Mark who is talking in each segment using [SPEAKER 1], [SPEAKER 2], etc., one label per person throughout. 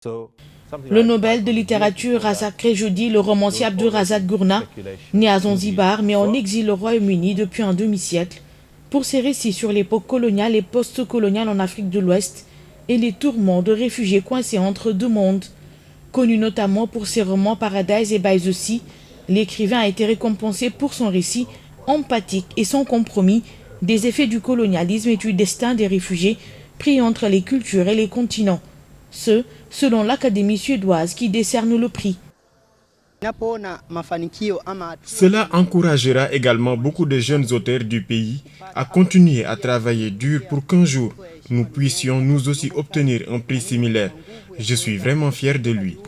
[SPEAKER 1] Le Nobel de littérature a sacré jeudi le romancier Abdulrazak Gurnah, né à Zanzibar mais en exil au Royaume-Uni depuis un demi-siècle, pour ses récits sur l'époque coloniale et post-coloniale en Afrique de l'Ouest et les tourments de réfugiés coincés entre deux mondes. Connu notamment pour ses romans Paradise et By the Sea, l'écrivain a été récompensé pour son récit empathique et sans compromis des effets du colonialisme et du destin des réfugiés pris entre les cultures et les continents. Ce, selon l'Académie suédoise qui décerne le prix.
[SPEAKER 2] Cela encouragera également beaucoup de jeunes auteurs du pays à continuer à travailler dur pour qu'un jour, nous puissions nous aussi obtenir un prix similaire. Je suis vraiment fier de lui.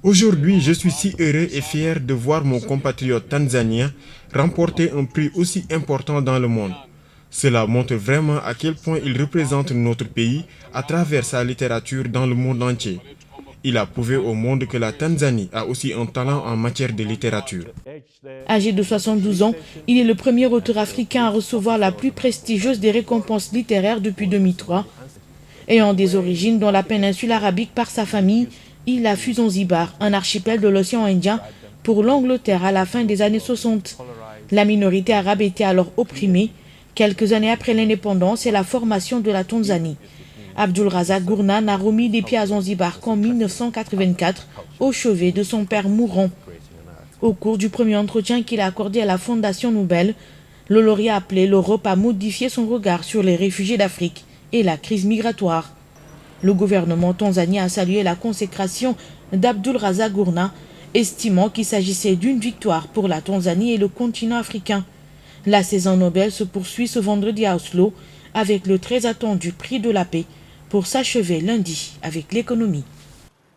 [SPEAKER 2] Aujourd'hui, je suis si heureux et fier de voir mon compatriote tanzanien remporter un prix aussi important dans le monde. Cela montre vraiment à quel point il représente notre pays à travers sa littérature dans le monde entier. Il a prouvé au monde que la Tanzanie a aussi un talent en matière de littérature.
[SPEAKER 1] Âgé de 72 ans, il est le premier auteur africain à recevoir la plus prestigieuse des récompenses littéraires depuis 2003. Ayant des origines dans la péninsule arabique par sa famille, il a fui Zanzibar, un archipel de l'océan Indien, pour l'Angleterre à la fin des années 60. La minorité arabe était alors opprimée. Quelques années après l'indépendance et la formation de la Tanzanie, Abdulrazak Gurnah n'a remis les pieds à Zanzibar qu'en 1984, au chevet de son père mourant. Au cours du premier entretien qu'il a accordé à la Fondation Nobel, le lauréat a appelé l'Europe à modifier son regard sur les réfugiés d'Afrique et la crise migratoire. Le gouvernement tanzanien a salué la consécration d'Abdulrazak Gurnah, estimant qu'il s'agissait d'une victoire pour la Tanzanie et le continent africain. La saison Nobel se poursuit ce vendredi à Oslo avec le très attendu prix de la paix pour s'achever lundi avec l'économie.